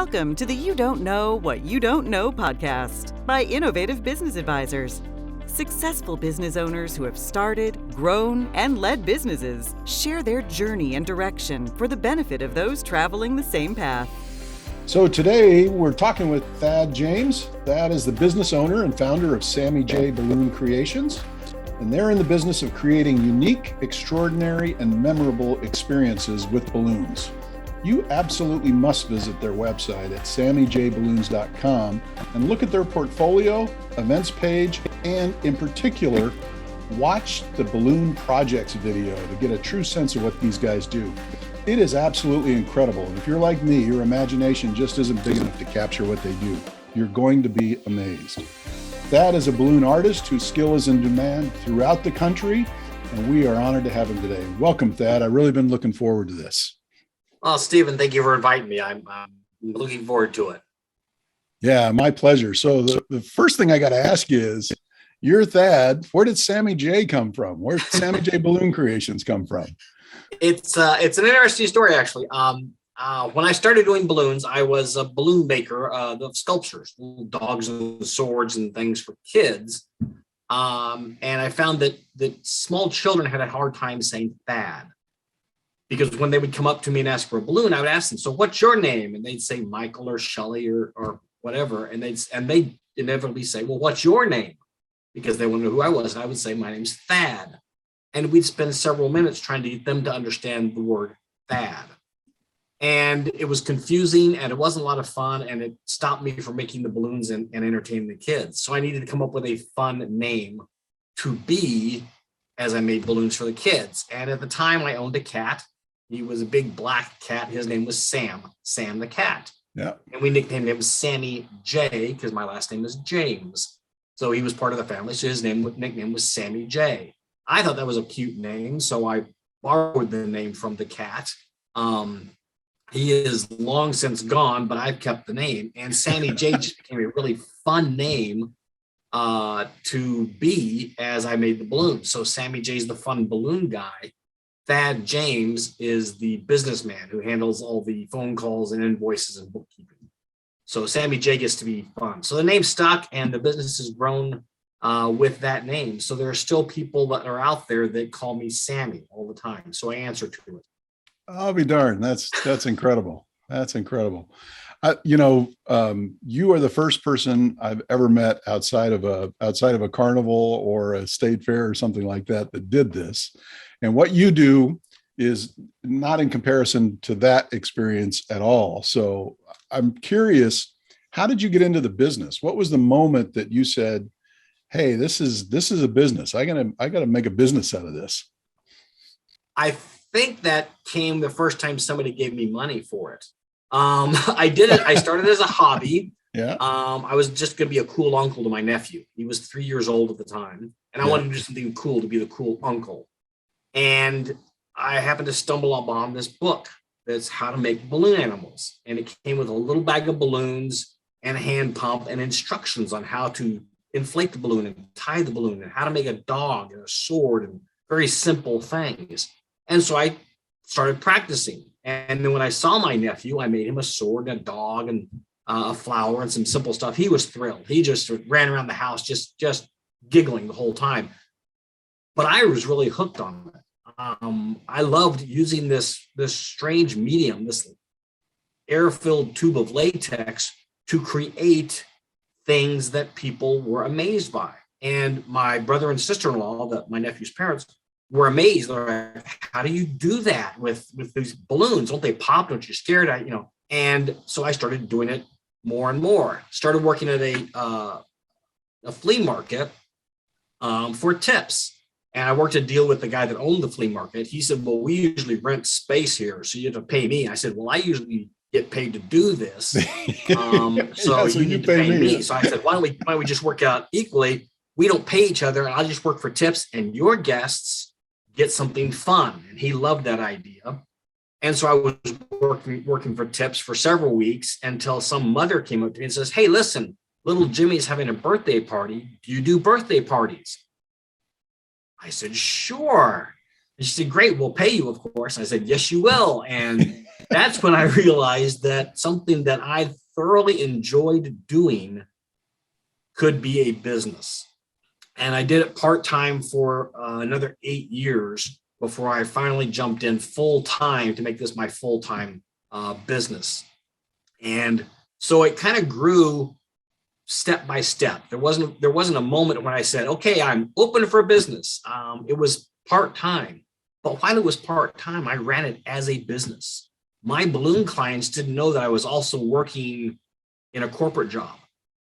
Welcome to the You Don't Know What You Don't Know podcast by Innovative Business Advisors. Successful business owners who have started, grown, and led businesses share their journey and direction for the benefit of those traveling the same path. So today we're talking with Thad James. Thad is the business owner and founder of Sammy J Balloon Creations, and they're in the business of creating unique, extraordinary, and memorable experiences with balloons. You absolutely must visit their website at sammyjballoons.com and look at their portfolio, events page, and in particular, watch the Balloon Projects video to get a true sense of what these guys do. It is absolutely incredible. And if you're like me, your imagination just isn't big enough to capture what they do. You're going to be amazed. Thad is a balloon artist whose skill is in demand throughout the country, and we are honored to have him today. Welcome, Thad. I've really been looking forward to this. Well, Stephen, thank you for inviting me. I'm looking forward to it. Yeah, my pleasure. So the first thing I got to ask you is, you're Thad. Where did Sammy J come from? Where did Sammy J Balloon Creations come from? It's an interesting story, actually. When I started doing balloons, I was a balloon maker of sculptures, little dogs and swords and things for kids. And I found that small children had a hard time saying Thad. Because when they would come up to me and ask for a balloon, I would ask them, so what's your name? And they'd say Michael or Shelley or whatever. And they'd inevitably say, well, what's your name? Because they wouldn't know who I was. And I would say, my name's Thad. And we'd spend several minutes trying to get them to understand the word Thad. And it was confusing and it wasn't a lot of fun. And it stopped me from making the balloons and entertaining the kids. So I needed to come up with a fun name to be as I made balloons for the kids. And at the time I owned a cat. He was a big black cat. His name was Sam the cat. Yeah. And we nicknamed him Sammy J because my last name is James. So he was part of the family. So his nickname was Sammy J. I thought that was a cute name. So I borrowed the name from the cat. He is long since gone, but I've kept the name. And Sammy J just became a really fun name to be as I made the balloons. So Sammy J is the fun balloon guy. Thad James is the businessman who handles all the phone calls and invoices and bookkeeping. So Sammy J gets to be fun. So the name stuck and the business has grown with that name. So there are still people that are out there that call me Sammy all the time. So I answer to it. I'll be darned. That's incredible. That's incredible. You are the first person I've ever met outside of a carnival or a state fair or something like that did this. And what you do is not in comparison to that experience at all. So I'm curious, how did you get into the business? What was the moment that you said, hey, this is a business. I gotta make a business out of this? I think that came the first time somebody gave me money for it. I did it. I started as a hobby. Yeah. I was just going to be a cool uncle to my nephew. He was 3 years old at the time. And I wanted to do something cool to be the cool uncle. And I happened to stumble upon this book that's how to make balloon animals. And it came with a little bag of balloons and a hand pump and instructions on how to inflate the balloon and tie the balloon and how to make a dog and a sword and very simple things. And so I started practicing. And then when I saw my nephew, I made him a sword and a dog and a flower and some simple stuff. He was thrilled. He just ran around the house, just giggling the whole time. But I was really hooked on it. I loved using this strange medium, this air-filled tube of latex to create things that people were amazed by. And my brother and sister-in-law, my nephew's parents, were amazed. They're like, how do you do that with these balloons? Don't they pop? Don't you scared? And so I started doing it more and more. Started working at a flea market for tips. And I worked a deal with the guy that owned the flea market. He said, well, we usually rent space here, so you have to pay me. I said, well, I usually get paid to do this. So you need to pay me. So I said, why don't we just work out equally? We don't pay each other. And I'll just work for tips and your guests get something fun. And he loved that idea. And so I was working for tips for several weeks until some mother came up to me and says, hey, listen, little Jimmy's having a birthday party. Do you do birthday parties? I said, sure. And she said, great, we'll pay you, of course. I said, yes, you will. And that's when I realized that something that I thoroughly enjoyed doing could be a business. And I did it part-time for another 8 years before I finally jumped in full-time to make this my full-time business. And so it kind of grew step by step. There wasn't a moment when I said, okay, I'm open for business. It was part-time. But while it was part-time, I ran it as a business. My balloon clients didn't know that I was also working in a corporate job.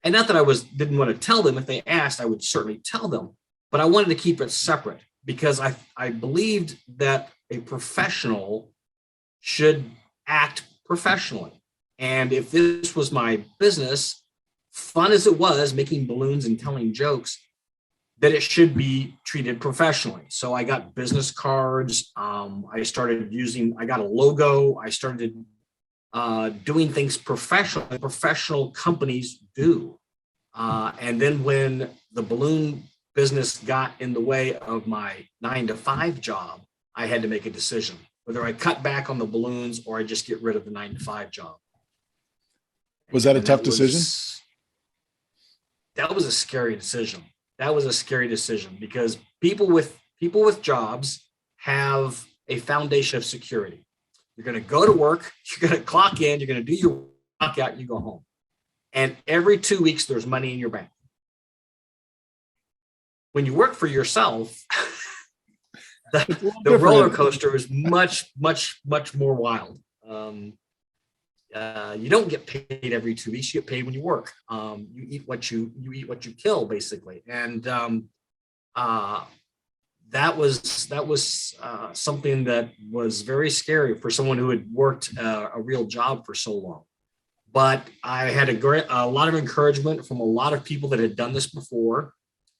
And not that I didn't want to tell them. If they asked, I would certainly tell them. But I wanted to keep it separate because I believed that a professional should act professionally. And if this was my business, fun as it was making balloons and telling jokes, that it should be treated professionally. So I got business cards. I got a logo. I started doing things professionally. Professional companies do. And then when the balloon business got in the way of my 9-to-5 job, I had to make a decision whether I cut back on the balloons or I just get rid of the 9-to-5 job. Was that a tough decision? That was a scary decision. That was a scary decision because people with jobs have a foundation of security. You're going to go to work, you're going to clock in, you're going to do your clock out, you go home. And every 2 weeks, there's money in your bank. When you work for yourself, the roller coaster is much, much, much more wild. You don't get paid every 2 weeks. You get paid when you work. You eat what you kill, basically. And that was something that was very scary for someone who had worked a real job for so long. But I had a lot of encouragement from a lot of people that had done this before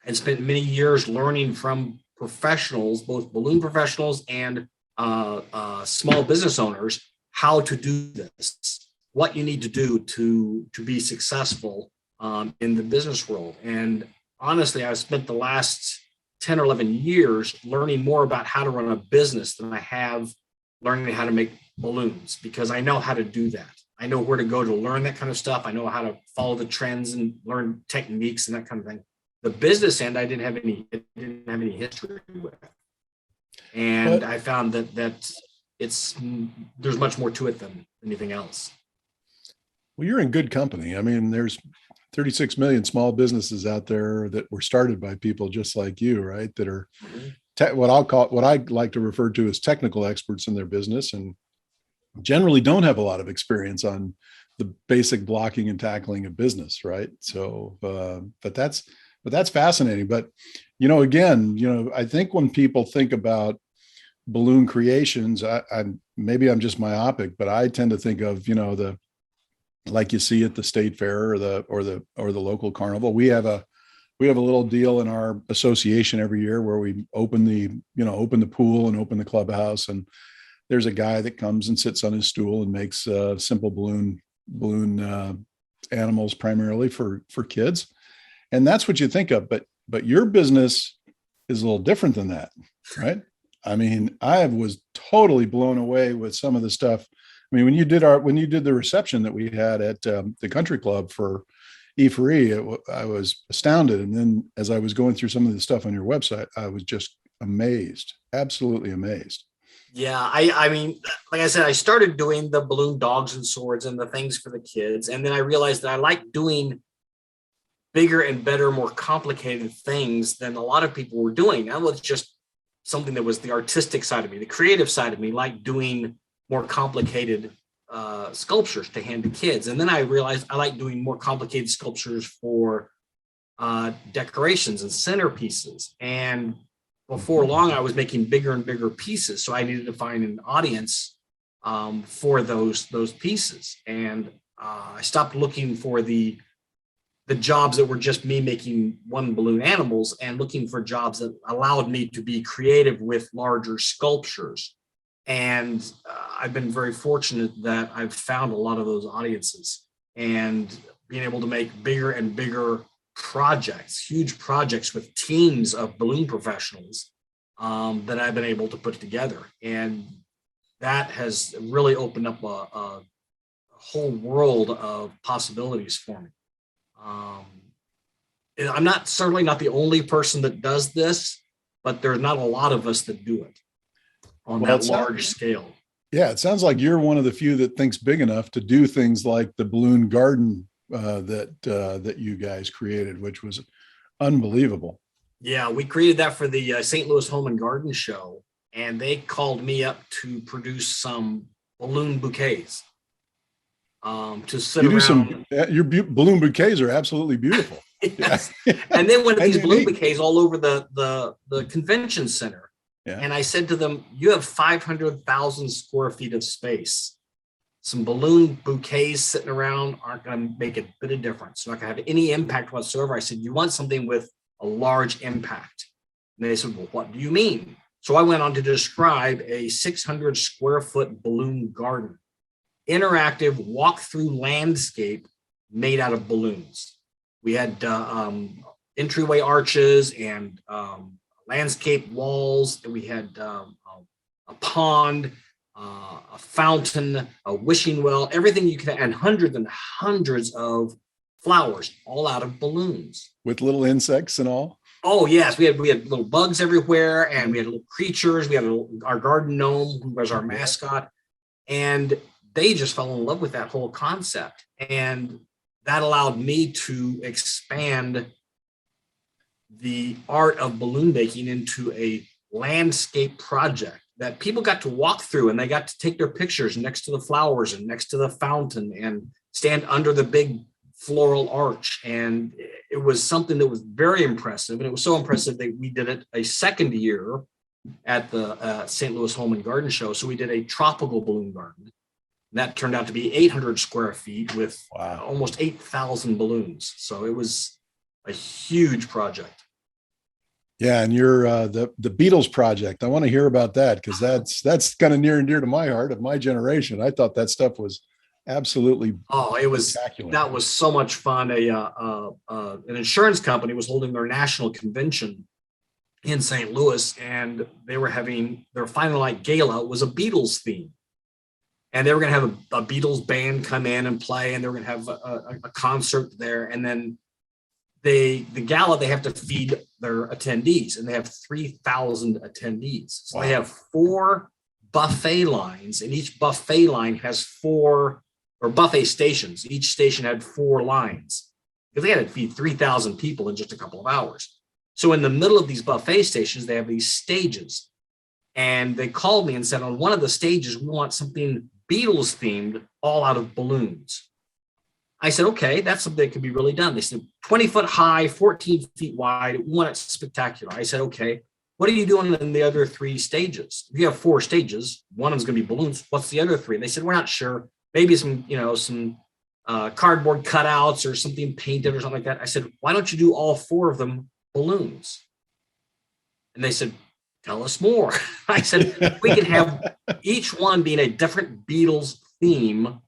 and spent many years learning from professionals, both balloon professionals and small business owners, how to do this, what you need to do to be successful in the business world. And honestly, I've spent the last 10 or 11 years learning more about how to run a business than I have learning how to make balloons, because I know how to do that. I know where to go to learn that kind of stuff. I know how to follow the trends and learn techniques and that kind of thing. The business end, I didn't have any history with. And I found that there's much more to it than anything else. Well, you're in good company. I mean, there's 36 million small businesses out there that were started by people just like you, right? That are what I like to refer to as technical experts in their business, and generally don't have a lot of experience on the basic blocking and tackling of business, right? So, but that's fascinating. But again, I think when people think about balloon creations, maybe I'm just myopic, but I tend to think of like you see at the state fair or the local carnival. We have a little deal in our association every year where we open the pool and open the clubhouse, and there's a guy that comes and sits on his stool and makes simple balloon animals primarily for kids. And that's what you think of, but your business is a little different than that, right? I mean, I was totally blown away with some of the stuff. I mean, when you did the reception that we had at the country club for E4E, I was astounded. And then as I was going through some of the stuff on your website, I was just amazed, absolutely amazed. Yeah, I mean, like I said, I started doing the balloon dogs and swords and the things for the kids. And then I realized that I like doing bigger and better, more complicated things than a lot of people were doing. That was just something that was the artistic side of me, the creative side of me, like doing more complicated sculptures to hand to kids. And then I realized I like doing more complicated sculptures for decorations and centerpieces. And before long, I was making bigger and bigger pieces. So I needed to find an audience for those pieces. And I stopped looking for the jobs that were just me making one balloon animals and looking for jobs that allowed me to be creative with larger sculptures. And I've been very fortunate that I've found a lot of those audiences and being able to make bigger and bigger projects, huge projects with teams of balloon professionals that I've been able to put together. And that has really opened up a whole world of possibilities for me. I'm certainly not the only person that does this, but there's not a lot of us that do it on that large scale. Yeah, it sounds like you're one of the few that thinks big enough to do things like the balloon garden that you guys created, which was unbelievable. Yeah, we created that for the St. Louis Home and Garden Show, and they called me up to produce some balloon bouquets to sit around. Your balloon bouquets are absolutely beautiful. Yes. And they went to these balloon bouquets all over the convention center. Yeah. And I said to them, you have 500,000 square feet of space. Some balloon bouquets sitting around aren't going to make a bit of difference. They're not going to have any impact whatsoever. I said, you want something with a large impact. And they said, well, what do you mean? So I went on to describe a 600 square foot balloon garden, interactive walk-through landscape made out of balloons. We had entryway arches and landscape walls. We had a pond, a fountain, a wishing well, everything you can, and hundreds of flowers, all out of balloons. With little insects and all? Oh, yes. We had little bugs everywhere, and we had little creatures. We had our garden gnome, who was our mascot. And they just fell in love with that whole concept. And that allowed me to expand the art of balloon making into a landscape project that people got to walk through, and they got to take their pictures next to the flowers and next to the fountain and stand under the big floral arch. And it was something that was very impressive. And it was so impressive that we did it a second year at the St. Louis Home and Garden Show. So we did a tropical balloon garden. And that turned out to be 800 square feet with almost 8,000 balloons. So it was a huge project. Yeah, and you're the Beatles project. I want to hear about that, because that's kind of near and dear to my heart, of my generation. I thought that stuff was absolutely it was spectacular. That was so much fun. An insurance company was holding their national convention in St. Louis, and they were having their final night gala was a Beatles theme. And they were going to have a Beatles band come in and play, and they were going to have a concert there. And then the gala, they have to feed their attendees, and they have 3,000 attendees. So they have 4 buffet lines, and each buffet line has 4, or buffet stations. Each station had 4 lines, because they had to feed 3,000 people in just a couple of hours. So in the middle of these buffet stations, they have these stages. And they called me and said, on one of the stages, we want something Beatles themed, all out of balloons. I said, okay, that's something that could be really done. They said 20 foot high, 14 feet wide. We want it spectacular. I said, okay, what are you doing in the other 3 stages? If you have 4 stages, one of them's going to be balloons. What's the other 3? And they said, we're not sure. Maybe some cardboard cutouts or something painted or something like that. I said, why don't you do all 4 of them balloons? And they said, tell us more. I said, we can have each one being a different Beatles theme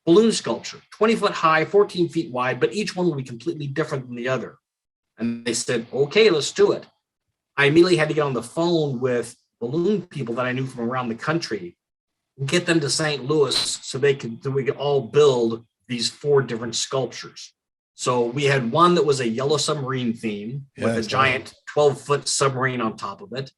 balloon sculpture, 20 foot high, 14 feet wide, but each one will be completely different than the other. And they said, okay, let's do it. I immediately had to get on the phone with balloon people that I knew from around the country, get them to St. Louis so we could all build these 4 different sculptures. So we had one that was a yellow submarine theme with a giant 12-foot submarine on top of it.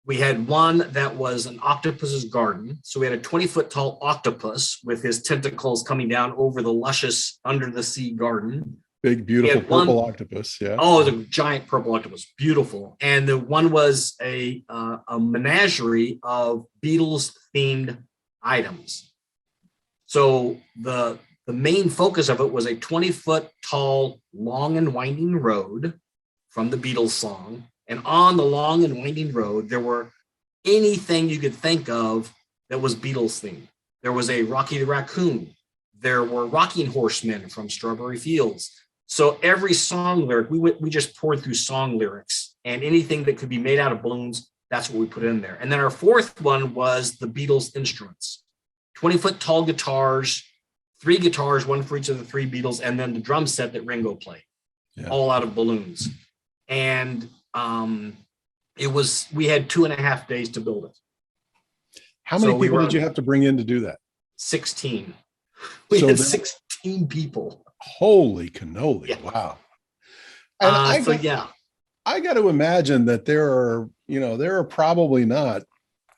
We had one that was an octopus's garden. So we had a 20-foot tall octopus with his tentacles coming down over the luscious under the sea garden. Big, beautiful purple octopus. Yeah. Oh, it was a giant purple octopus. Beautiful. And the one was a menagerie of Beatles themed items. So the main focus of it was a 20-foot tall, long and winding road from the Beatles song. And on the long and winding road, there were anything you could think of that was Beatles themed. There was a Rocky the Raccoon. There were rocking horsemen from Strawberry Fields. So every song lyric, we just poured through song lyrics, and anything that could be made out of balloons, that's what we put in there. And then our 4th one was the Beatles instruments, 20-foot tall guitars, 3 guitars, one for each of the 3 Beatles, and then the drum set that Ringo played, all out of balloons. And we had 2.5 days to build it. How So many we people were did you have to bring in to do that? 16. We So had there, 16 people. holy cannoli. Yeah. Wow. And So yeah, I got to imagine that there are probably not,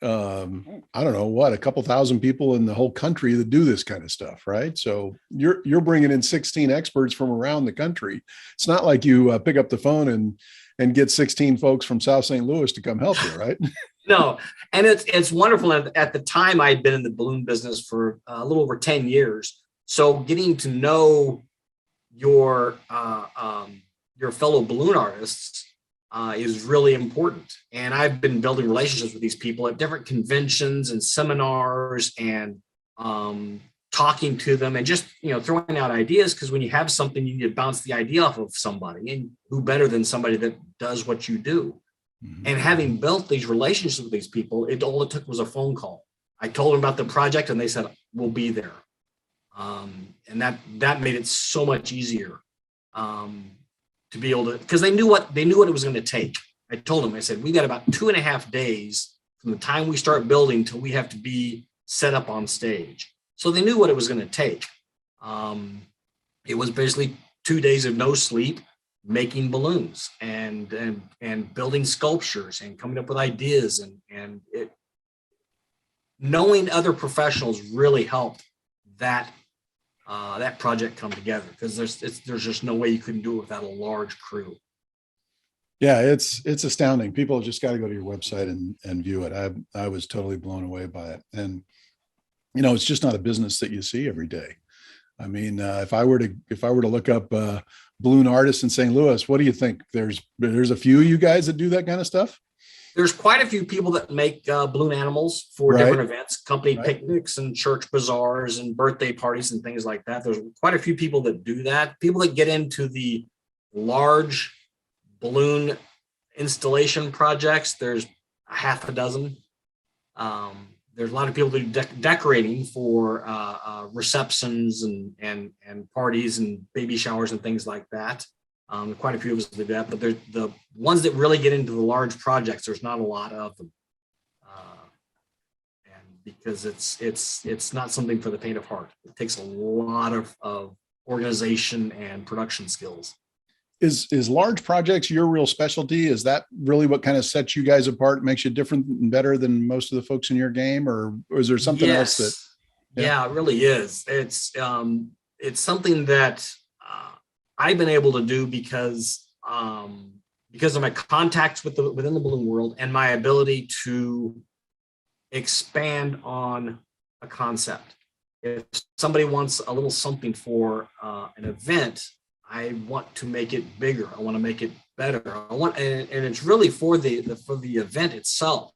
I don't know what, a couple thousand people in the whole country that do this kind of stuff, right? So you're bringing in 16 experts from around the country. It's not like you pick up the phone and get 16 folks from South St. Louis to come help you, right? no, and it's wonderful. At the time, I'd been in the balloon business for a little over 10 years. So getting to know your fellow balloon artists is really important. And I've been building relationships with these people at different conventions and seminars, and talking to them, and just throwing out ideas, because when you have something, you need to bounce the idea off of somebody, and who better than somebody that does what you do. Mm-hmm. And having built these relationships with these people, all it took was a phone call. I told them about the project, and they said, we'll be there. And that made it so much easier to be able to, because they knew what it was going to take. I told them, I said, we got about 2.5 days from the time we start building till we have to be set up on stage. So they knew what it was going to take. It was basically 2 days of no sleep, making balloons and building sculptures and coming up with ideas, and knowing other professionals really helped that project come together, because there's just no way you couldn't do it without a large crew. Yeah, it's astounding. People have just got to go to your website and view it. I was totally blown away by it. And it's just not a business that you see every day. I mean, if I were to look up balloon artists in St. Louis, what do you think? There's a few of you guys that do that kind of stuff. There's quite a few people that make balloon animals for different events, company picnics and church bazaars and birthday parties and things like that. There's quite a few people that do that. People that get into the large balloon installation projects, there's a half a dozen. There's a lot of people that do decorating for receptions and parties and baby showers and things like that. Quite a few of us do that, but the ones that really get into the large projects, there's not a lot of them, and because it's not something for the faint of heart. It takes a lot of organization and production skills. Is large projects your real specialty? Is that really what kind of sets you guys apart, makes you different and better than most of the folks in your game, or is there something else that? Yeah, it really is. It's something that I've been able to do because of my contacts within the balloon world, and my ability to expand on a concept. If somebody wants a little something for an event, I want to make it bigger. I want to make it better. And it's really for the event itself.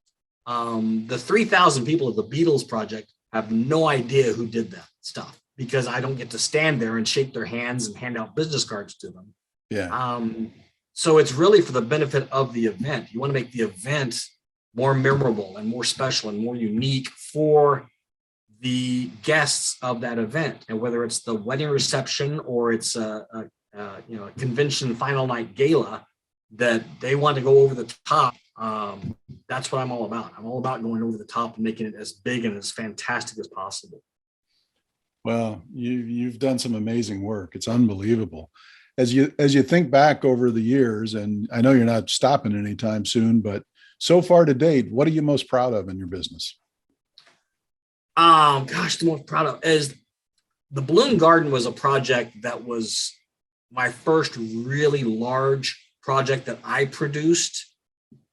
The 3,000 people of the Beatles project have no idea who did that stuff, because I don't get to stand there and shake their hands and hand out business cards to them. Yeah. So it's really for the benefit of the event. You want to make the event more memorable and more special and more unique for the guests of that event. And whether it's the wedding reception or it's a convention final night gala, that they want to go over the top. That's what I'm all about. I'm all about going over the top and making it as big and as fantastic as possible. Well, you've done some amazing work. It's unbelievable. As you think back over the years, and I know you're not stopping anytime soon, but so far to date, what are you most proud of in your business? The most proud of is the Balloon Garden. Was a project that was my first really large project that I produced.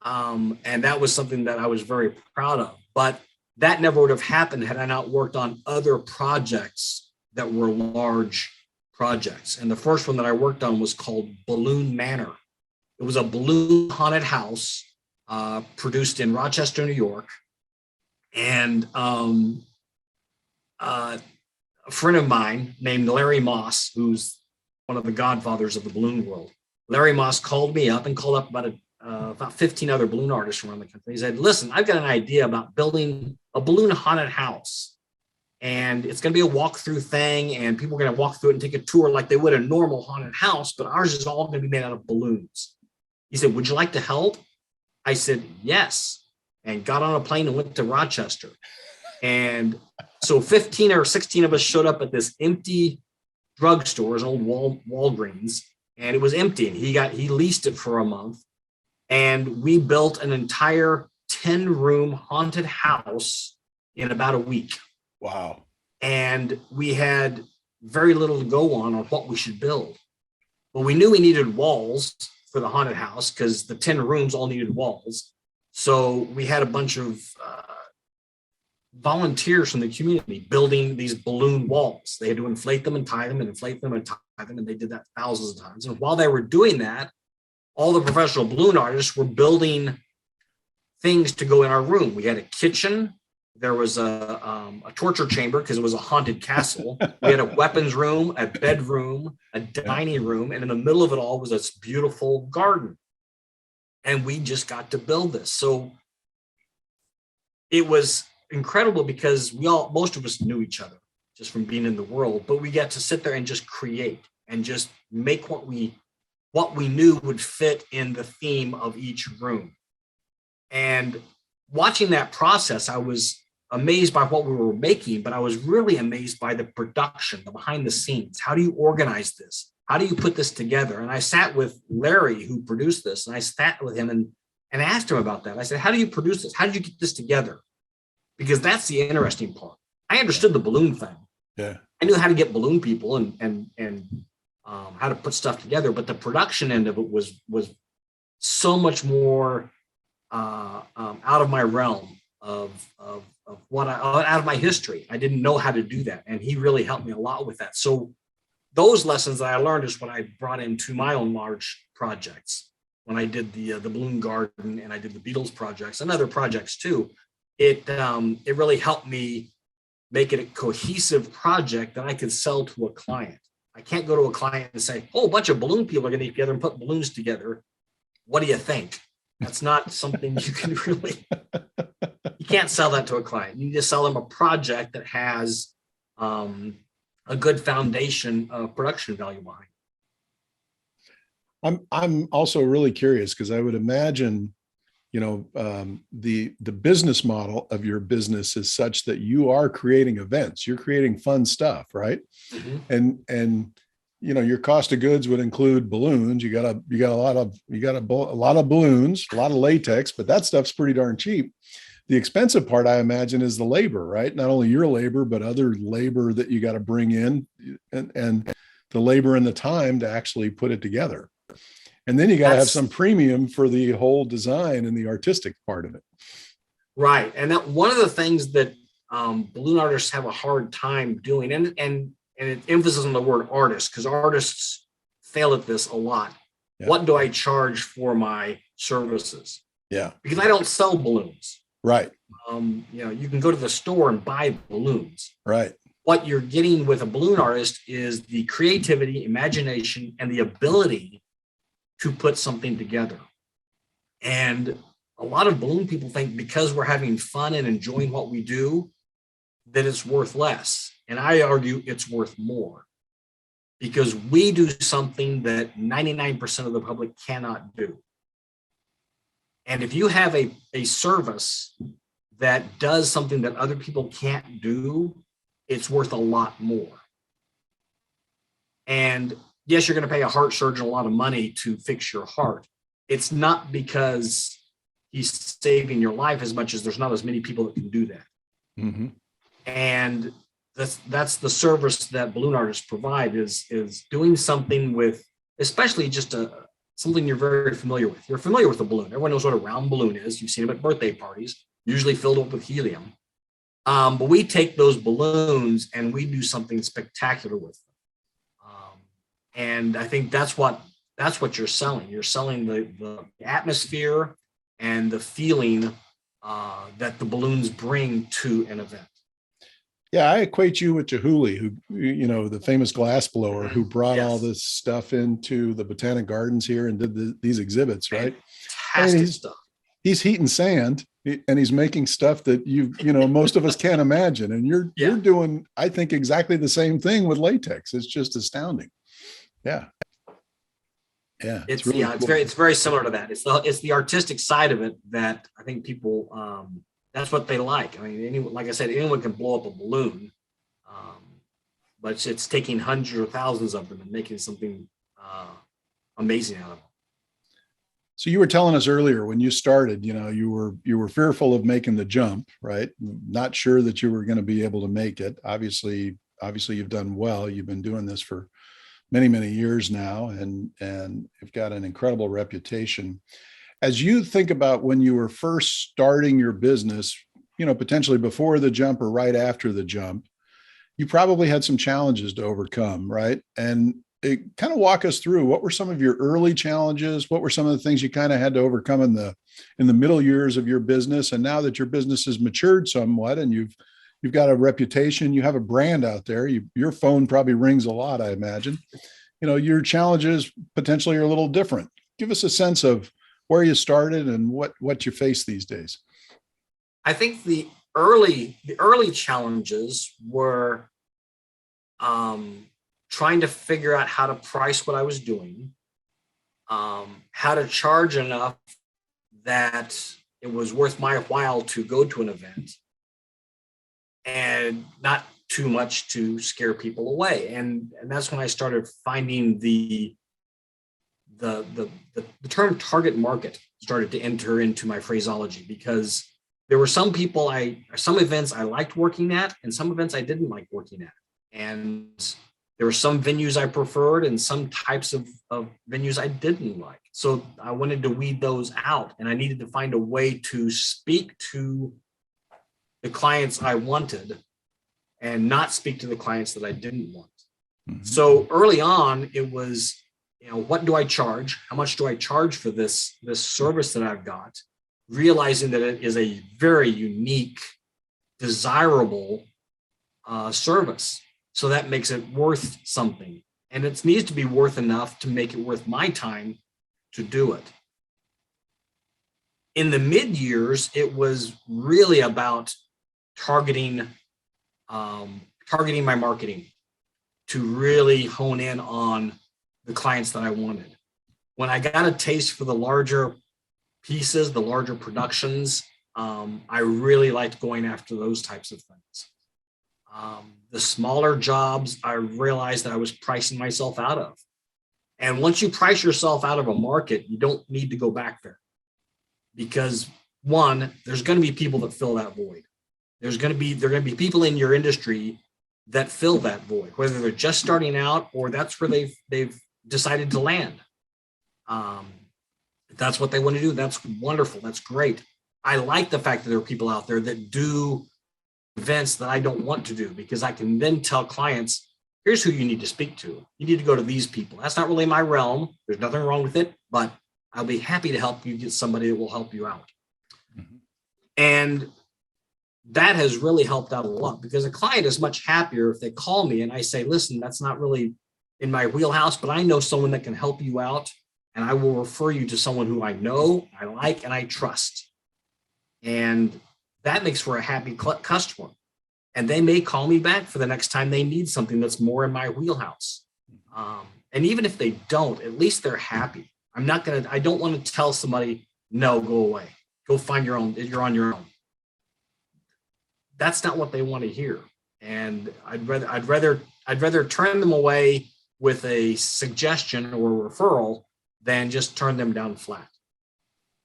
And that was something that I was very proud of, but that never would have happened had I not worked on other projects that were large projects. And the first one that I worked on was called Balloon Manor. It was a balloon haunted house produced in Rochester, New York. And a friend of mine named Larry Moss, who's one of the godfathers of the balloon world, Larry Moss called me up and called up about 15 other balloon artists around the country. He said, listen, I've got an idea about building a balloon haunted house. And it's going to be a walkthrough thing, and people are going to walk through it and take a tour like they would a normal haunted house, but ours is all going to be made out of balloons. He said, would you like to help? I said, yes, and got on a plane and went to Rochester. And so 15 or 16 of us showed up at this empty drugstore, an old Walgreens, and it was empty. And he leased it for a month, and we built an entire 10-room haunted house in about a week. Wow. And we had very little to go on what we should build. But we knew we needed walls for the haunted house because the 10 rooms all needed walls. So we had a bunch of volunteers from the community building these balloon walls. They had to inflate them and tie them and inflate them and tie them. And they did that thousands of times. And while they were doing that, all the professional balloon artists were building things to go in our room. We had a kitchen. There was a torture chamber because it was a haunted castle. We had a weapons room, a bedroom, a dining room, and in the middle of it all was this beautiful garden. And we just got to build this. So it was incredible because most of us knew each other just from being in the world, but we got to sit there and just create and just make what we knew would fit in the theme of each room. And watching that process, I was amazed by what we were making, but I was really amazed by the production, the behind the scenes. How do you organize this? How do you put this together? And I sat with Larry, who produced this, and I sat with him and asked him about that. I said, how do you produce this? How did you get this together? Because that's the interesting part. I understood the balloon thing. Yeah. I knew how to get balloon people and how to put stuff together, but the production end of it was so much more out of my realm of what out of my history. I didn't know how to do that, and he really helped me a lot with that. So those lessons that I learned is what I brought into my own large projects. When I did the balloon garden and I did the Beatles projects and other projects too, it really helped me make it a cohesive project that I could sell to a client. I can't go to a client and say, oh, a bunch of balloon people are going to get together and put balloons together. What do you think? That's not something you can really, you can't sell that to a client. You just sell them a project that has a good foundation of production value behind. I'm also really curious because I would imagine, the business model of your business is such that you are creating events, you're creating fun stuff, right? Mm-hmm. And your cost of goods would include balloons. You got a lot of balloons, a lot of latex, but that stuff's pretty darn cheap. The expensive part, I imagine, is the labor, right? Not only your labor, but other labor that you got to bring in, and the labor and the time to actually put it together. And then you got to have some premium for the whole design and the artistic part of it. Right. And that one of the things that balloon artists have a hard time doing, and it emphasis on the word artist, because artists fail at this a lot. Yeah. What do I charge for my services? Yeah. Because I don't sell balloons. Right. You can go to the store and buy balloons. Right. What you're getting with a balloon artist is the creativity, imagination, and the ability to put something together. And a lot of balloon people think because we're having fun and enjoying what we do, that it's worth less. And I argue it's worth more because we do something that 99% of the public cannot do. And if you have a service that does something that other people can't do, it's worth a lot more. And yes, you're going to pay a heart surgeon a lot of money to fix your heart. It's not because he's saving your life as much as there's not as many people that can do that. Mm-hmm. And that's the service that balloon artists provide is doing something with, especially just something you're very familiar with. You're familiar with a balloon. Everyone knows what a round balloon is. You've seen them at birthday parties, usually filled up with helium. But we take those balloons and we do something spectacular with them. And I think that's what you're selling. You're selling the atmosphere and the feeling that the balloons bring to an event. Yeah, I equate you with Chihuly, who, the famous glass blower who brought all this stuff into the Botanic Gardens here and did these exhibits, right? Fantastic stuff. He's heating sand and he's making stuff that most of us can't imagine. And you're doing, I think, exactly the same thing with latex. It's just astounding. Yeah. Yeah. It's really cool. It's very similar to that. It's the artistic side of it that I think people that's what they like. I mean, anyone, like I said, anyone can blow up a balloon, but it's taking hundreds or thousands of them and making something amazing out of them. So you were telling us earlier when you started, you were fearful of making the jump, right? Not sure that you were going to be able to make it. Obviously you've done well. You've been doing this for many, many years now, and you've got an incredible reputation. As you think about when you were first starting your business, potentially before the jump or right after the jump, you probably had some challenges to overcome, right? And kind of walk us through, what were some of your early challenges? What were some of the things you kind of had to overcome in the middle years of your business? And now that your business has matured somewhat and you've got a reputation, you have a brand out there, your phone probably rings a lot, I imagine. Your challenges potentially are a little different. Give us a sense of where you started and what you face these days. I think the early challenges were trying to figure out how to price what I was doing, how to charge enough that it was worth my while to go to an event, and not too much to scare people away. And that's when I started finding the term target market started to enter into my phraseology, because there were some events I liked working at and some events I didn't like working at. And there were some venues I preferred and some types of venues I didn't like. So I wanted to weed those out, and I needed to find a way to speak to the clients I wanted and not speak to the clients that I didn't want. Mm-hmm. So early on, it was, what do I charge? How much do I charge for this service that I've got? Realizing that it is a very unique, desirable service. So that makes it worth something. And it needs to be worth enough to make it worth my time to do it. In the mid years, it was really about targeting my marketing to really hone in on the clients that I wanted. When I got a taste for the larger pieces, the larger productions, I really liked going after those types of things. The smaller jobs, I realized that I was pricing myself out of. And once you price yourself out of a market, you don't need to go back there, because one, there's going to be people that fill that void. There are going to be people in your industry that fill that void, whether they're just starting out or that's where they've decided to land. If that's what they want to do, that's wonderful. That's great. I like the fact that there are people out there that do events that I don't want to do, because I can then tell clients, here's who you need to speak to. You need to go to these people. That's not really my realm. There's nothing wrong with it, but I'll be happy to help you get somebody that will help you out. Mm-hmm. And that has really helped out a lot, because a client is much happier if they call me and I say, listen, that's not really in my wheelhouse, but I know someone that can help you out, and I will refer you to someone who I know, I like, and I trust. And that makes for a happy customer. And they may call me back for the next time they need something that's more in my wheelhouse. And even if they don't, at least they're happy. I don't want to tell somebody, no, go away. Go find your own, you're on your own. That's not what they want to hear. And I'd rather turn them away with a suggestion or a referral than just turn them down flat.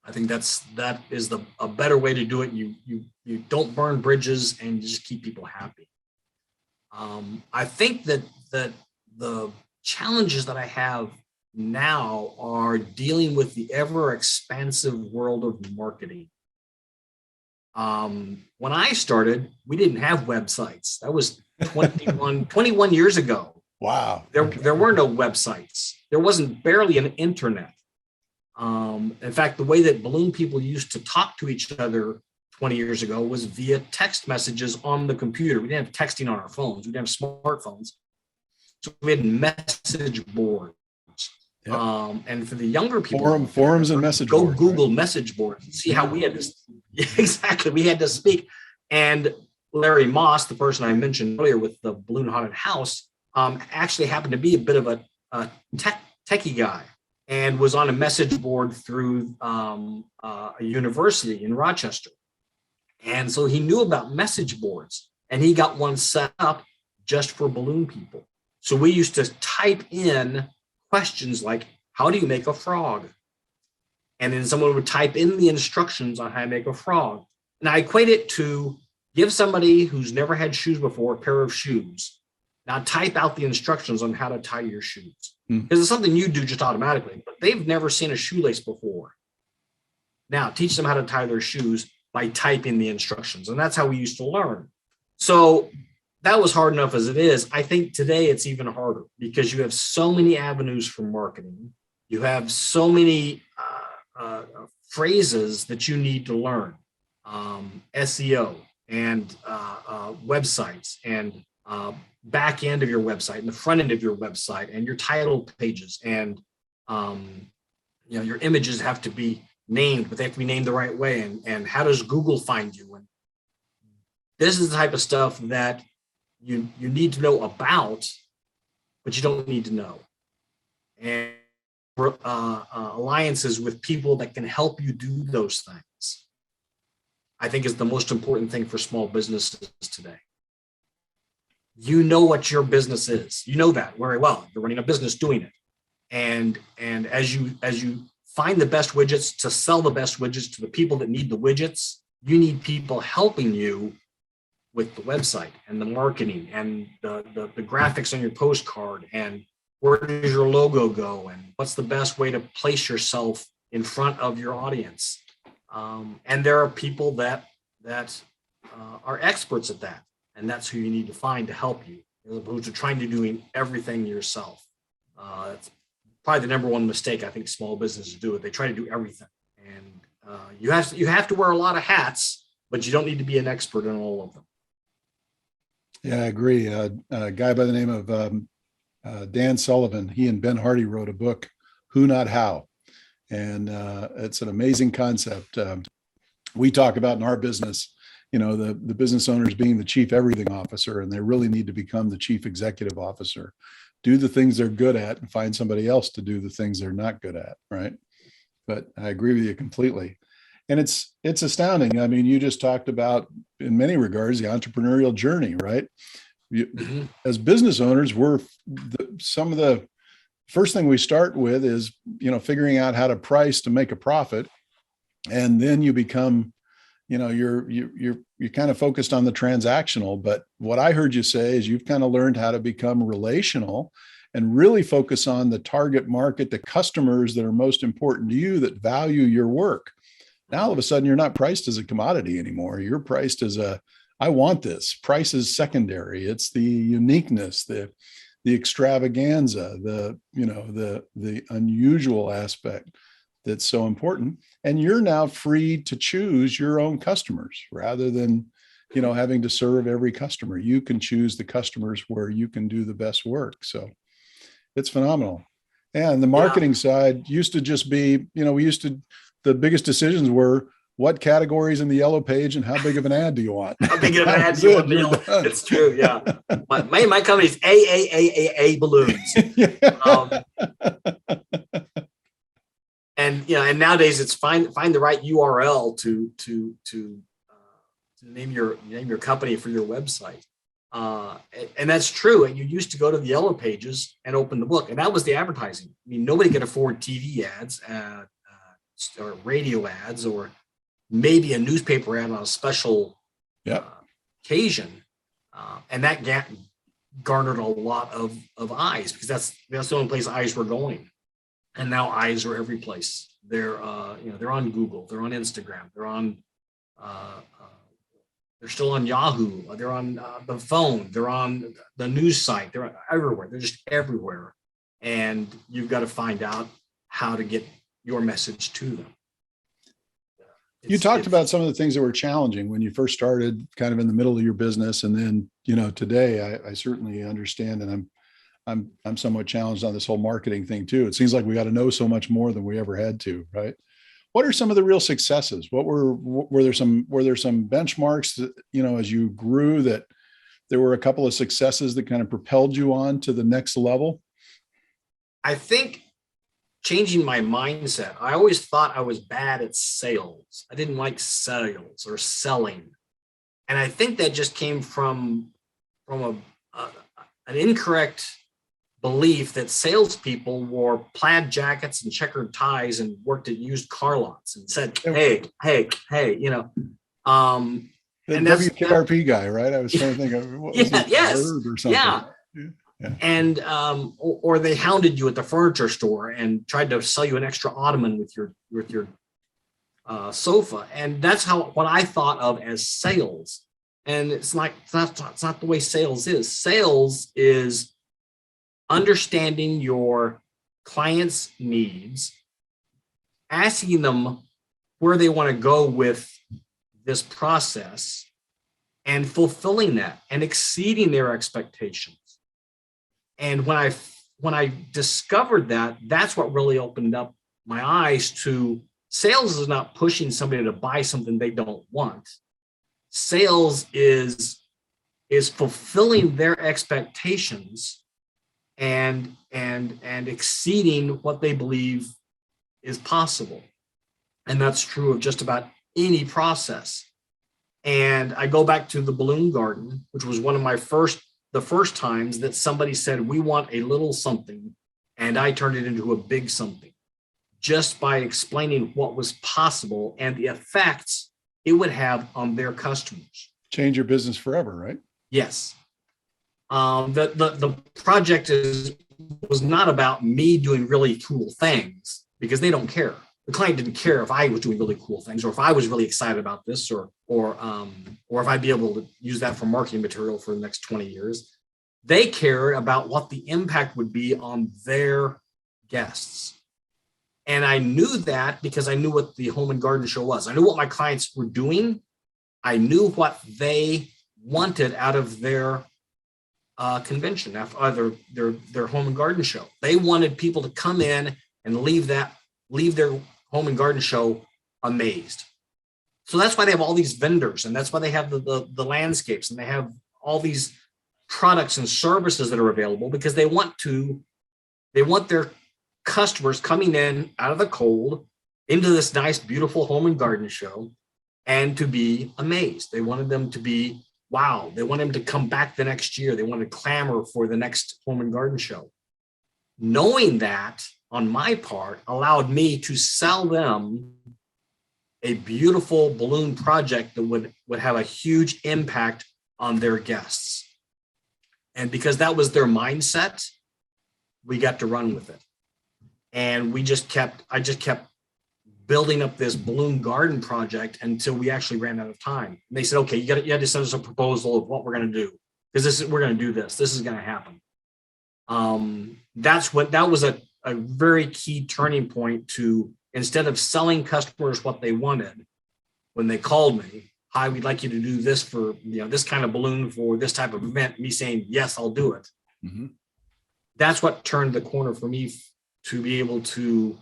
I think that is a better way to do it. You don't burn bridges, and you just keep people happy. I think that the challenges that I have now are dealing with the ever expansive world of marketing. When I started, we didn't have websites. That was 21 years ago. Wow. There were no websites. There wasn't barely an internet. In fact, the way that balloon people used to talk to each other 20 years ago was via text messages on the computer. We didn't have texting on our phones. We didn't have smartphones. So we had message boards. Yep. And for the younger people, forums and message boards. Go Google message boards and see how we had this. Exactly. We had to speak. And Larry Moss, the person I mentioned earlier with the Balloon Haunted House, actually happened to be a bit of a techie guy, and was on a message board through a university in Rochester. And so he knew about message boards, and he got one set up just for balloon people. So we used to type in questions like, how do you make a frog? And then someone would type in the instructions on how to make a frog. And I equate it to give somebody who's never had shoes before a pair of shoes. Now type out the instructions on how to tie your shoes. Because it's something you do just automatically, but they've never seen a shoelace before. Now teach them how to tie their shoes by typing the instructions. And that's how we used to learn. So that was hard enough as it is. I think today it's even harder because you have so many avenues for marketing. You have so many phrases that you need to learn, SEO and websites and back end of your website and the front end of your website and your title pages. And, your images have to be named, but they have to be named the right way. And how does Google find you? And this is the type of stuff that you need to know about, but you don't need to know. And alliances with people that can help you do those things, I think is the most important thing for small businesses today. You know what your business is. You know that very well. You're running a business doing it. And as you find the best widgets to sell the best widgets to the people that need the widgets, you need people helping you with the website and the marketing and the graphics on your postcard and where does your logo go and what's the best way to place yourself in front of your audience. And there are people that are experts at that. And that's who you need to find to help you, as opposed to trying to doing everything yourself. It's probably the number one mistake I think small businesses do. They try to do everything. And you have to wear a lot of hats, but you don't need to be an expert in all of them. Yeah, I agree. A guy by the name of Dan Sullivan, he and Ben Hardy wrote a book, Who Not How. And it's an amazing concept. We talk about in our business, the business owners being the chief everything officer, and they really need to become the chief executive officer. Do the things they're good at and find somebody else to do the things they're not good at, right? But I agree with you completely. And it's astounding. I mean, you just talked about, in many regards, the entrepreneurial journey, right? As business owners, some of the first thing we start with is, figuring out how to price to make a profit. And then you become, you're kind of focused on the transactional. But what I heard you say is you've kind of learned how to become relational and really focus on the target market, the customers that are most important to you, that value your work. Now, all of a sudden, you're not priced as a commodity anymore. You're priced as I want this. Price is secondary. It's the uniqueness, the extravaganza, the unusual aspect that's so important. And you're now free to choose your own customers rather than, having to serve every customer. You can choose the customers where you can do the best work. So it's phenomenal. And the marketing side used to just be, the biggest decisions were what categories in the yellow page and how big of an ad do you want? How big of an ad do you want? It's true. Yeah. My company's A Balloons. And nowadays it's find the right URL to name your company for your website. And that's true. And you used to go to the yellow pages and open the book, and that was the advertising. I mean, nobody could afford TV ads, or radio ads, or maybe a newspaper ad on a special occasion. And that garnered a lot of eyes, because that's the only place eyes were going. And now eyes are every place. They're on Google, they're on Instagram, they're still on Yahoo, they're on the phone, they're on the news site, they're everywhere. They're just everywhere. And you've got to find out how to get your message to them. You talked about some of the things that were challenging when you first started, kind of in the middle of your business. And then, today I certainly understand, and I'm somewhat challenged on this whole marketing thing too. It seems like we got to know so much more than we ever had to, right? What are some of the real successes? Were there some benchmarks that, as you grew, that there were a couple of successes that kind of propelled you on to the next level? I think changing my mindset. I always thought I was bad at sales. I didn't like sales or selling. And I think that just came from an incorrect belief that salespeople wore plaid jackets and checkered ties and worked at used car lots and said, "Hey, hey, hey," The and WKRP guy, right? I was trying to think of what was it, Word or something. yeah. And or they hounded you at the furniture store and tried to sell you an extra ottoman with your sofa, and that's what I thought of as sales. And it's not the way sales is. Sales is understanding your client's needs, asking them where they want to go with this process, and fulfilling that and exceeding their expectations. And when I discovered that, that's what really opened up my eyes to sales is not pushing somebody to buy something they don't want. Sales is fulfilling their expectations and exceeding what they believe is possible. And that's true of just about any process. And I go back to the balloon garden, which was one of the first times that somebody said, we want a little something, and I turned it into a big something, just by explaining what was possible and the effects it would have on their customers. Change your business forever, right? Yes. The project was not about me doing really cool things, because they don't care. The client didn't care if I was doing really cool things, or if I was really excited about this, or if I'd be able to use that for marketing material for the next 20 years. They cared about what the impact would be on their guests. And I knew that because I knew what the home and garden show was. I knew what my clients were doing. I knew what they wanted out of their convention, after their home and garden show. They wanted people to come in and leave their home and garden show amazed. So that's why they have all these vendors, and that's why they have the landscapes, and they have all these products and services that are available, because they want their customers coming in out of the cold into this nice, beautiful home and garden show and to be amazed. They wanted them to be wow. They want them to come back the next year. They want to clamor for the next home and garden show. Knowing that on my part allowed me to sell them a beautiful balloon project that would have a huge impact on their guests. And because that was their mindset, we got to run with it. And I just kept building up this balloon garden project until we actually ran out of time. And they said, okay, you had to send us a proposal of what we're going to do, because we're going to do this. This is going to happen. That was a very key turning point to, instead of selling customers what they wanted, when they called me, hi, we'd like you to do this for, this kind of balloon for this type of event, me saying, yes, I'll do it. Mm-hmm. That's what turned the corner for me to be able to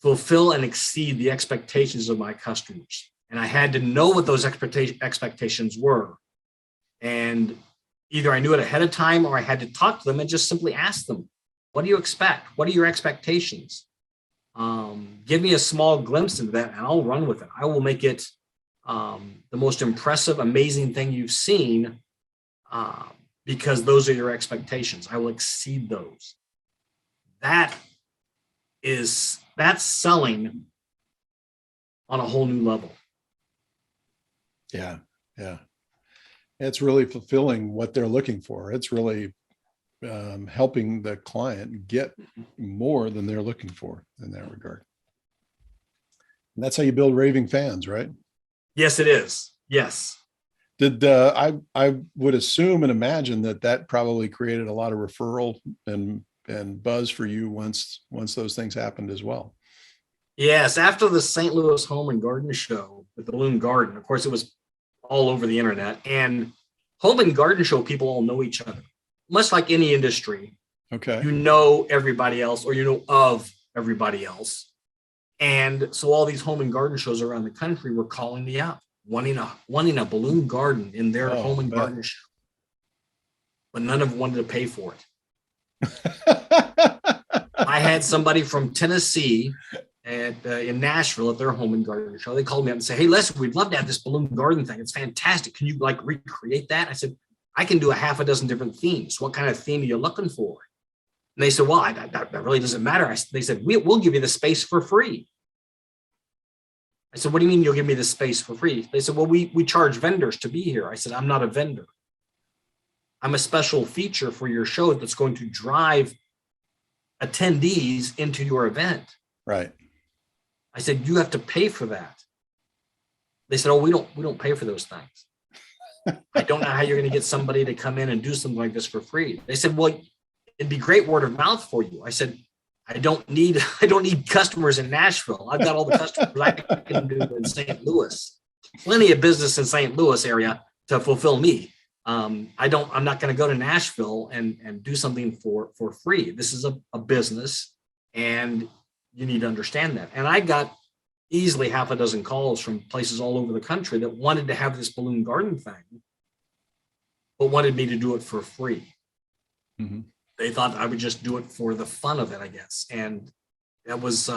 fulfill and exceed the expectations of my customers. And I had to know what those expectations were. And either I knew it ahead of time, or I had to talk to them and just simply ask them, what do you expect? What are your expectations? Give me a small glimpse into that, and I'll run with it. I will make it the most impressive, amazing thing you've seen, because those are your expectations. I will exceed those. That's selling on a whole new level. Yeah. It's really fulfilling what they're looking for. It's really helping the client get more than they're looking for in that regard. And that's how you build raving fans, right? Yes, it is. Yes. Did I would assume and imagine that probably created a lot of referral and buzz for you once those things happened as well. Yes, after the St. Louis Home and Garden Show with the Balloon Garden, of course, it was all over the internet. And Home and Garden Show people all know each other, much like any industry. Okay, you know everybody else, or you know of everybody else, and so all these home and garden shows around the country were calling me up, wanting a balloon garden in their home and garden show, but none of them wanted to pay for it. I had somebody from Tennessee in Nashville at their home and garden show. They called me up and said, "Hey, Leslie, we'd love to have this balloon garden thing. It's fantastic. Can you like recreate that?" I said, "I can do a half a dozen different themes. What kind of theme are you looking for?" And they said, "Well, that really doesn't matter." They said, we'll give you the space for free. I said, "What do you mean you'll give me the space for free?" They said, "Well, we charge vendors to be here." I said, "I'm not a vendor. I'm a special feature for your show that's going to drive attendees into your event." Right. I said, "You have to pay for that." They said, "Oh, we don't pay for those things." I don't know how you're going to get somebody to come in and do something like this for free. They said, "Well, it'd be great word of mouth for you." I said, I don't need customers in Nashville. I've got all the customers I can do in St. Louis. Plenty of business in St. Louis area to fulfill me. I'm not going to go to Nashville and do something for free. This is a business, and you need to understand that. And I got easily half a dozen calls from places all over the country that wanted to have this balloon garden thing, but wanted me to do it for free. Mm-hmm. They thought I would just do it for the fun of it, I guess. And that was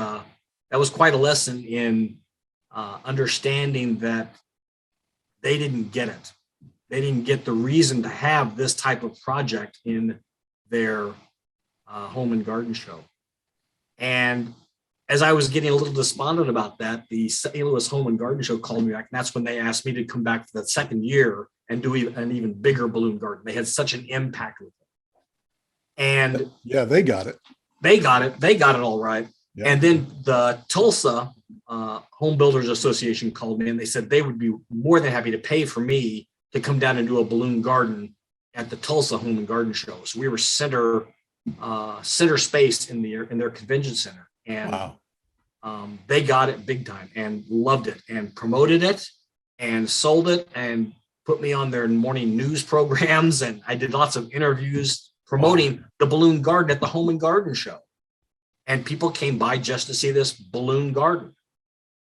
quite a lesson in understanding that they didn't get it. They didn't get the reason to have this type of project in their home and garden show. And as I was getting a little despondent about that, the St. Louis Home and Garden Show called me back, and that's when they asked me to come back for the second year and do an even bigger balloon garden. They had such an impact with it. And yeah, they got it. They got it all right. Yeah. And then the Tulsa Home Builders Association called me, and they said they would be more than happy to pay for me to come down and do a balloon garden at the Tulsa Home and Garden Show. So we were center space in their convention center, and wow. They got it big time and loved it and promoted it and sold it and put me on their morning news programs, and I did lots of interviews promoting the balloon garden at the Home and Garden Show. And people came by just to see this balloon garden.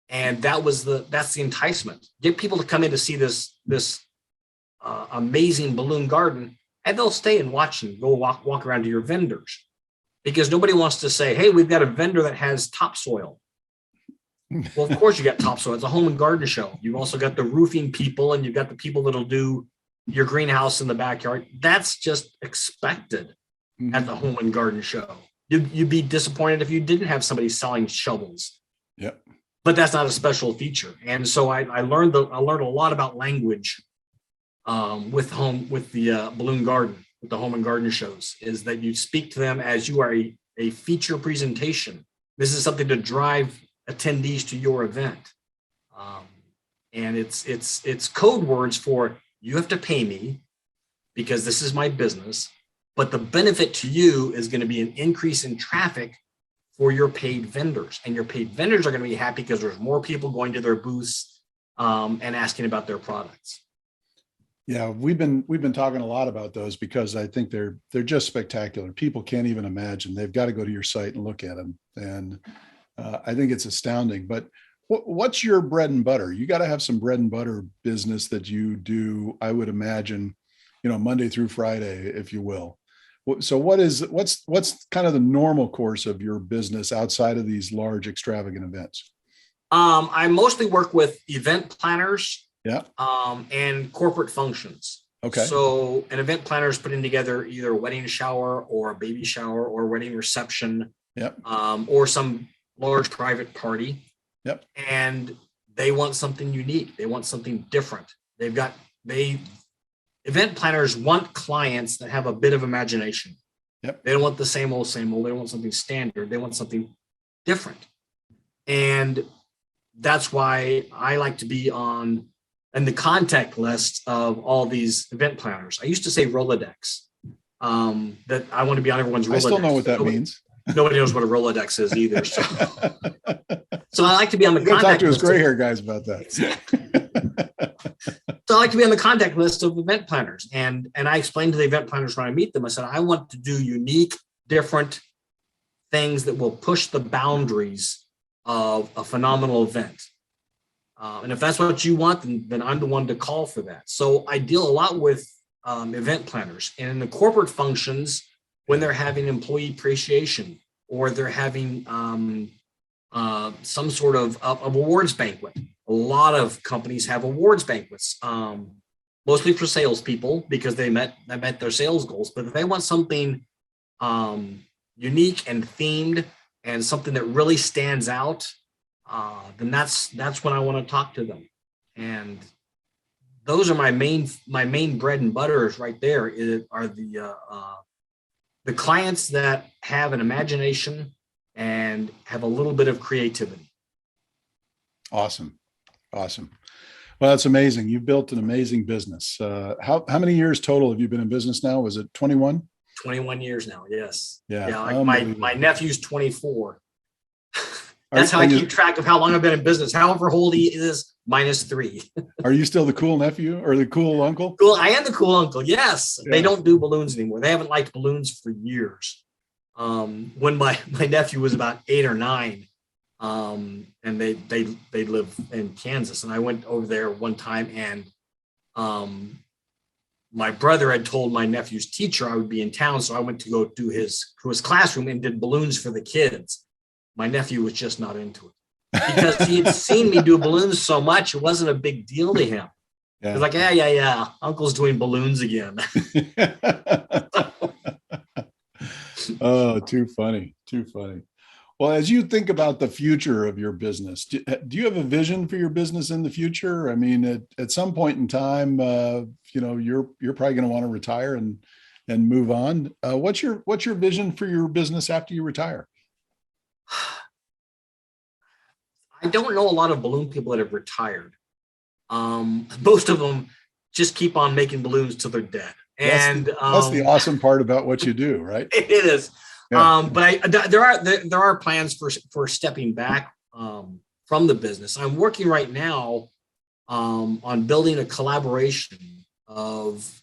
And that's the enticement. Get people to come in to see this amazing balloon garden, and they'll stay and watch and go walk around to your vendors, because nobody wants to say, "Hey, we've got a vendor that has topsoil." Well, of course you got topsoil. It's a home and garden show. You've also got the roofing people, and you've got the people that'll do your greenhouse in the backyard. That's just expected at the home and garden show. You'd be disappointed if you didn't have somebody selling shovels. Yep. But that's not a special feature. And so I learned a lot about language with the balloon garden, with the home and garden shows, is that you speak to them as you are a feature presentation. This is something to drive attendees to your event. And it's code words for, you have to pay me because this is my business, but the benefit to you is going to be an increase in traffic for your paid vendors, and your paid vendors are going to be happy because there's more people going to their booths and asking about their products. Yeah, we've been talking a lot about those because I think they're just spectacular. People can't even imagine. They've got to go to your site and look at them, and I think it's astounding. But what's your bread and butter? You got to have some bread and butter business that you do, I would imagine, Monday through Friday, if you will. So what's kind of the normal course of your business outside of these large extravagant events? I mostly work with event planners, yeah, and corporate functions. Okay. So an event planner is putting together either a wedding shower or a baby shower or a wedding reception, yep, or some large private party. Yep. And they want something unique. They want something different. Event planners want clients that have a bit of imagination. Yep. They don't want the same old. They don't want something standard. They want something different. And that's why I like to be in the contact list of all these event planners. I used to say Rolodex, that I want to be on everyone's Rolodex. I still know what that means. Nobody knows what a Rolodex is either. So I like to be on the contact list. Talk to his gray hair guys about that. So I like to be on the contact list of event planners. And I explained to the event planners when I meet them, I said, I want to do unique, different things that will push the boundaries of a phenomenal event. And if that's what you want, then I'm the one to call for that. So I deal a lot with event planners. And in the corporate functions, when they're having employee appreciation, or they're having some sort of awards banquet. A lot of companies have awards banquets, mostly for salespeople because they met their sales goals. But if they want something unique and themed and something that really stands out, then that's when I want to talk to them. And those are my main bread and butters right there. Are the clients that have an imagination and have a little bit of creativity. Awesome. Well, that's amazing. You've built an amazing business. How many years total have you been in business now? Was it 21? 21 years now. Yes. Yeah. My nephew's 24. That's how I keep track of how long I've been in business. However old he is, -3. Are you still the cool nephew or the cool uncle? Cool. I am the cool uncle. Yes. Yeah. They don't do balloons anymore. They haven't liked balloons for years. When my nephew was about 8 or 9, and they live in Kansas, and I went over there one time, and my brother had told my nephew's teacher I would be in town, so I went to go to his classroom and did balloons for the kids. My nephew was just not into it because he had seen me do balloons so much. It wasn't a big deal to him. Yeah. He was like, yeah, Uncle's doing balloons again. Oh, too funny. Well, as you think about the future of your business, do you have a vision for your business in the future? I mean, at some point in time, you're probably going to want to retire and move on. What's your vision for your business after you retire? I don't know a lot of balloon people that have retired. Most of them just keep on making balloons till they're dead. And that's the awesome part about what you do, right? It is. Yeah. But there are plans for stepping back from the business. I'm working right now on building a collaboration of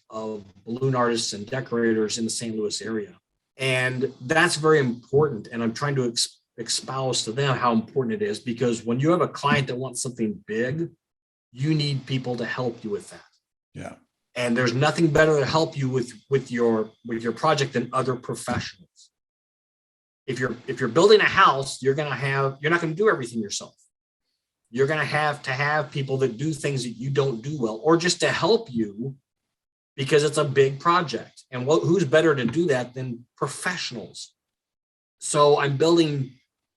balloon artists and decorators in the St. Louis area, and that's very important. And I'm trying to espouse to them how important it is, because when you have a client that wants something big, you need people to help you with that. Yeah. And there's nothing better to help you with your project than other professionals. If you're building a house, you're not going to do everything yourself. You're going to have people that do things that you don't do well, or just to help you, because it's a big project. And who's better to do that than professionals? So I'm building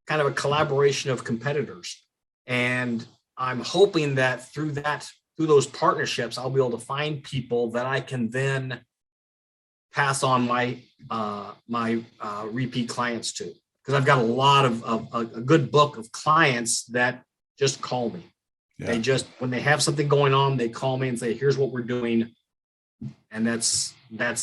kind of a collaboration of competitors, and I'm hoping that through those partnerships, I'll be able to find people that I can then pass on my repeat clients to, because I've got a lot of a good book of clients that just call me. Yeah. They just, when they have something going on, they call me and say, here's what we're doing. And that's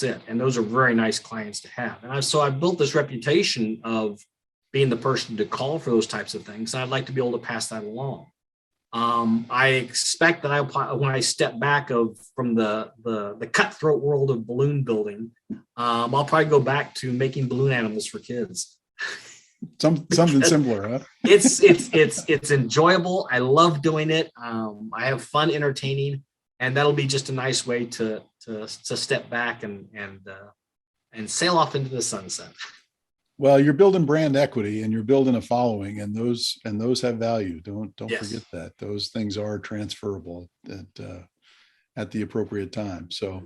it. And those are very nice clients to have. And so I've built this reputation of being the person to call for those types of things. And I'd like to be able to pass that along. I expect that when I step back from the cutthroat world of balloon building, I'll probably go back to making balloon animals for kids. Something simpler, huh? It's enjoyable. I love doing it. I have fun entertaining, and that'll be just a nice way to step back and sail off into the sunset. Well, you're building brand equity and you're building a following, and those have value. Don't yes. forget that. Those things are transferable at the appropriate time. So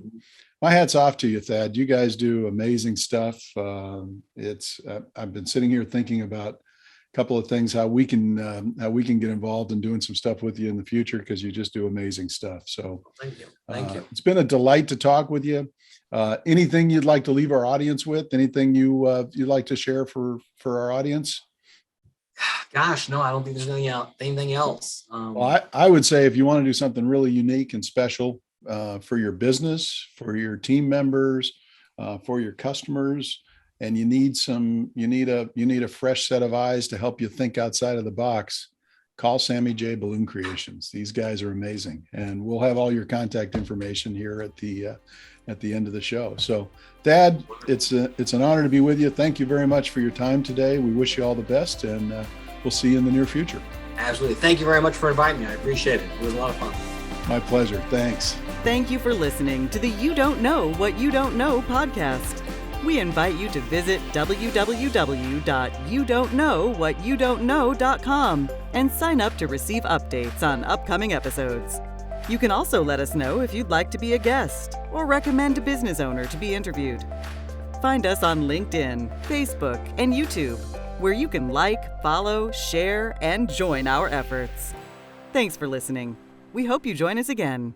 my hat's off to you, Thad. You guys do amazing stuff. I've been sitting here thinking about a couple of things, how we can get involved in doing some stuff with you in the future, because you just do amazing stuff. So thank you. It's been a delight to talk with you. Anything you'd like to leave our audience with? Anything you'd like to share for our audience? Gosh, no, I don't think there's anything else. Well, I would say if you want to do something really unique and special for your business, for your team members, for your customers, and you need a fresh set of eyes to help you think outside of the box, call Sammy J Balloon Creations. These guys are amazing, and we'll have all your contact information here at the end of the show. So, Thad, it's an honor to be with you. Thank you very much for your time today. We wish you all the best, and we'll see you in the near future. Absolutely. Thank you very much for inviting me. I appreciate it. It was a lot of fun. My pleasure. Thanks. Thank you for listening to the You Don't Know What You Don't Know podcast. We invite you to visit www.youdon'tknowwhatyoudon'tknow.com and sign up to receive updates on upcoming episodes. You can also let us know if you'd like to be a guest or recommend a business owner to be interviewed. Find us on LinkedIn, Facebook, and YouTube, where you can like, follow, share, and join our efforts. Thanks for listening. We hope you join us again.